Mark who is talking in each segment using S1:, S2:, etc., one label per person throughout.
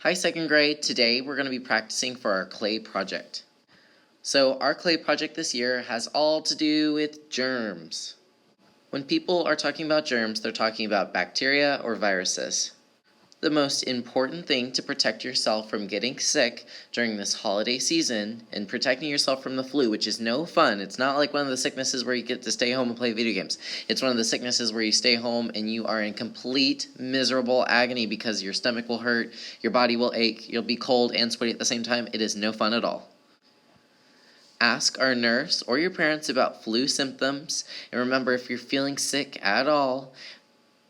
S1: Hi, second grade. Today we're going to be practicing for our clay project. So our clay project this year has all to do with germs. When people are talking about germs, they're talking about bacteria or viruses. The most important thing to protect yourself from getting sick during this holiday season and protecting yourself from the flu, which is no fun. It's not like one of the sicknesses where you get to stay home and play video games. It's one of the sicknesses where you stay home and you are in complete miserable agony because your stomach will hurt, your body will ache, you'll be cold and sweaty at the same time. It is no fun at all. Ask our nurse or your parents about flu symptoms, and remember, if you're feeling sick at all,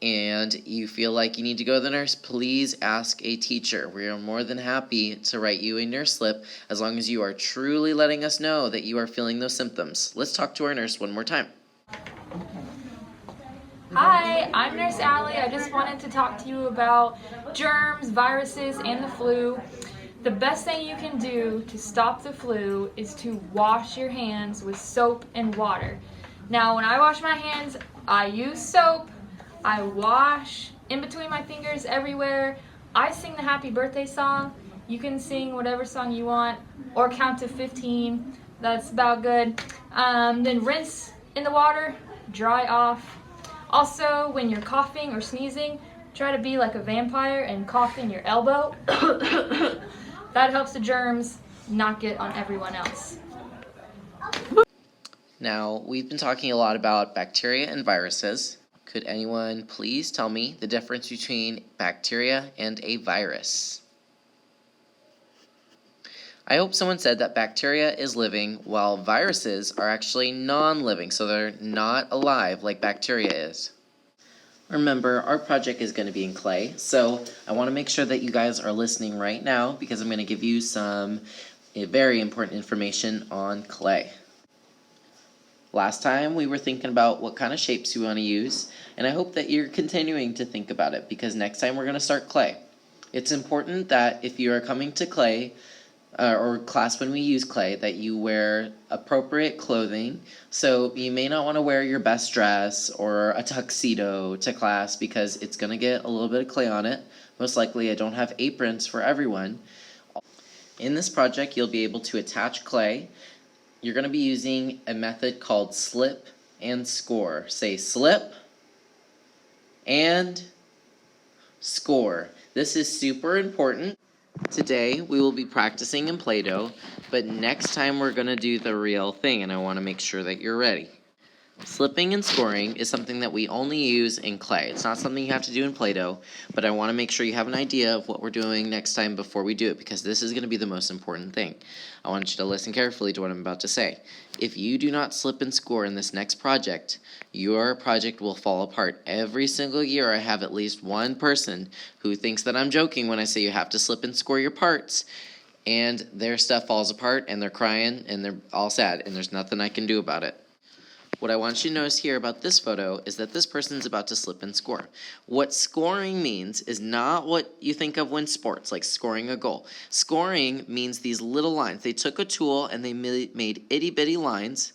S1: and you feel like you need to go to the nurse, please ask a teacher. We are more than happy to write you a nurse slip as long as you are truly letting us know that you are feeling those symptoms. Let's talk to our nurse one more time.
S2: Hi, I'm Nurse Allie. I just wanted to talk to you about germs, viruses, and the flu. The best thing you can do to stop the flu is to wash your hands with soap and water. Now, when I wash my hands, I use soap. I wash in between my fingers everywhere. I sing the happy birthday song. You can sing whatever song you want or count to 15. That's about good. Then rinse in the water, dry off. Also, when you're coughing or sneezing, try to be like a vampire and cough in your elbow. That helps the germs not get on everyone else.
S1: Now, we've been talking a lot about bacteria and viruses. Could anyone please tell me the difference between bacteria and a virus? I hope someone said that bacteria is living while viruses are actually non-living, so they're not alive like bacteria is. Remember, our project is going to be in clay, so I want to make sure that you guys are listening right now because I'm going to give you some very important information on clay. Last time we were thinking about what kind of shapes we want to use, and I hope that you're continuing to think about it because next time we're going to start clay. It's important that if you are coming to clay or class when we use clay, that you wear appropriate clothing. So you may not want to wear your best dress or a tuxedo to class because it's going to get a little bit of clay on it. Most likely I don't have aprons for everyone. In this project, you'll be able to attach clay. You're going to be using a method called slip and score. Say slip and score. This is super important. Today we will be practicing in Play-Doh, but next time we're going to do the real thing, and I want to make sure that you're ready. Slipping and scoring is something that we only use in clay. It's not something you have to do in Play-Doh, but I want to make sure you have an idea of what we're doing next time before we do it, because this is going to be the most important thing. I want you to listen carefully to what I'm about to say. If you do not slip and score in this next project, your project will fall apart. Every single year I have at least one person who thinks that I'm joking when I say you have to slip and score your parts, and their stuff falls apart, and they're crying, and they're all sad, and there's nothing I can do about it. What I want you to notice here about this photo is that this person's about to slip and score. What scoring means is not what you think of when sports, like scoring a goal. Scoring means these little lines. They took a tool and they made itty-bitty lines.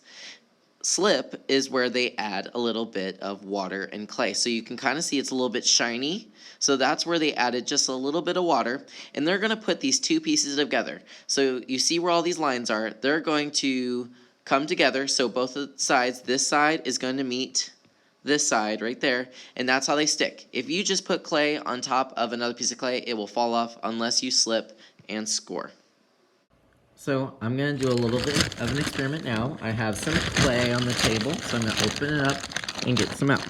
S1: Slip is where they add a little bit of water and clay. So you can kind of see it's a little bit shiny. So that's where they added just a little bit of water. And they're going to put these two pieces together. So you see where all these lines are. They're going to come together, so both of the sides, this side is going to meet this side right there, and that's how they stick. If you just put clay on top of another piece of clay, it will fall off unless you slip and score. So I'm going to do a little bit of an experiment now. I have some clay on the table, so I'm going to open it up and get some out.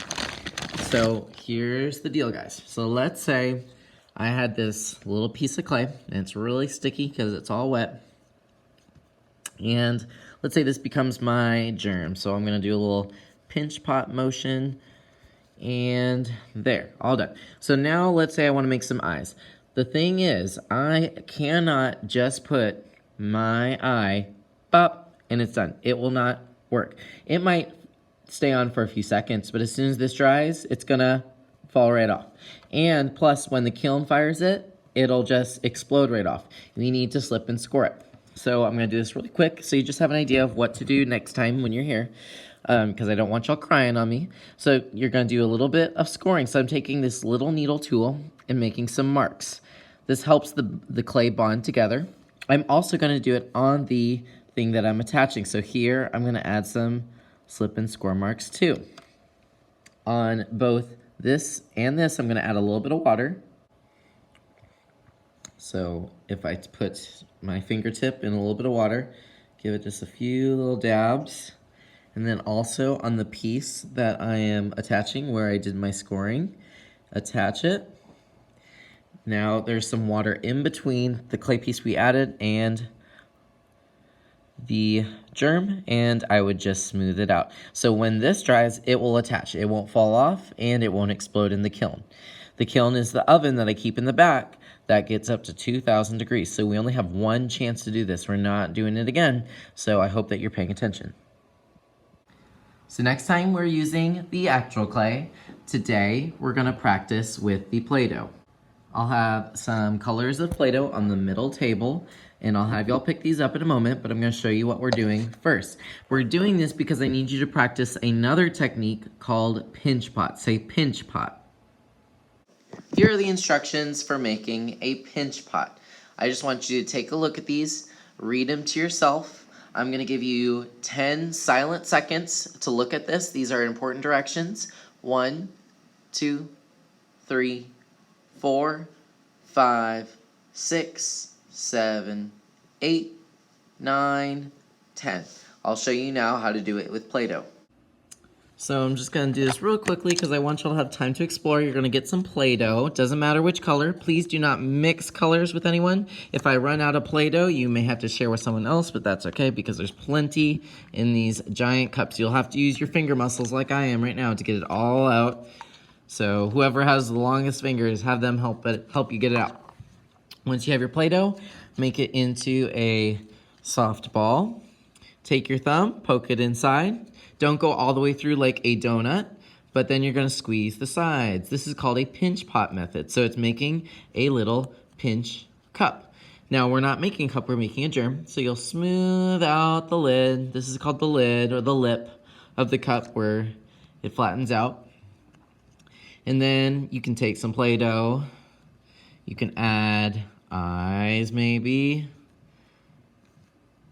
S1: So here's the deal, guys. So let's say I had this little piece of clay, and it's really sticky because it's all wet. And let's say this becomes my germ. So I'm going to do a little pinch pot motion. And there, all done. So now let's say I want to make some eyes. The thing is, I cannot just put my eye up and it's done. It will not work. It might stay on for a few seconds, but as soon as this dries, it's going to fall right off. And plus, when the kiln fires it, it'll just explode right off. We need to slip and score it. So I'm going to do this really quick so you just have an idea of what to do next time when you're here, because I don't want y'all crying on me. So you're going to do a little bit of scoring. So I'm taking this little needle tool and making some marks. This helps the clay bond together. I'm also going to do it on the thing that I'm attaching. So here, I'm going to add some slip and score marks too. On both this and this, I'm going to add a little bit of water. So if I put my fingertip in a little bit of water, give it just a few little dabs. And then also on the piece that I am attaching where I did my scoring, attach it. Now there's some water in between the clay piece we added and the germ, and I would just smooth it out. So when this dries, it will attach. It won't fall off and it won't explode in the kiln. The kiln is the oven that I keep in the back that gets up to 2,000 degrees. So we only have one chance to do this. We're not doing it again. So I hope that you're paying attention. So next time we're using the actual clay. Today we're gonna practice with the Play-Doh. I'll have some colors of Play-Doh on the middle table, and I'll have y'all pick these up in a moment, but I'm gonna show you what we're doing first. We're doing this because I need you to practice another technique called pinch pot. Say pinch pot. Here are the instructions for making a pinch pot. I just want you to take a look at these, read them to yourself. I'm gonna give you 10 silent seconds to look at this. These are important directions. 1, 2, 3, 4, 5, 6, 7, 8, 9, 10. I'll show you now how to do it with Play-Doh. So I'm just gonna do this real quickly because I want y'all to have time to explore. You're gonna get some Play-Doh. Doesn't matter which color. Please do not mix colors with anyone. If I run out of Play-Doh, you may have to share with someone else, but that's okay because there's plenty in these giant cups. You'll have to use your finger muscles like I am right now to get it all out. So whoever has the longest fingers, have them help you get it out. Once you have your Play-Doh, make it into a soft ball. Take your thumb, poke it inside. Don't go all the way through like a donut, but then you're gonna squeeze the sides. This is called a pinch pot method. So it's making a little pinch cup. Now we're not making a cup, we're making a germ. So you'll smooth out the lid. This is called the lid or the lip of the cup where it flattens out. And then you can take some Play-Doh. You can add eyes maybe.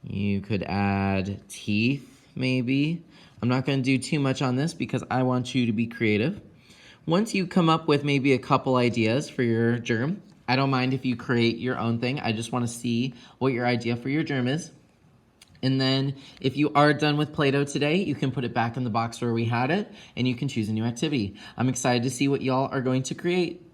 S1: You could add teeth maybe. I'm not going to do too much on this because I want you to be creative. Once you come up with maybe a couple ideas for your germ, I don't mind if you create your own thing. I just want to see what your idea for your germ is. And then if you are done with Play-Doh today, you can put it back in the box where we had it and you can choose a new activity. I'm excited to see what y'all are going to create.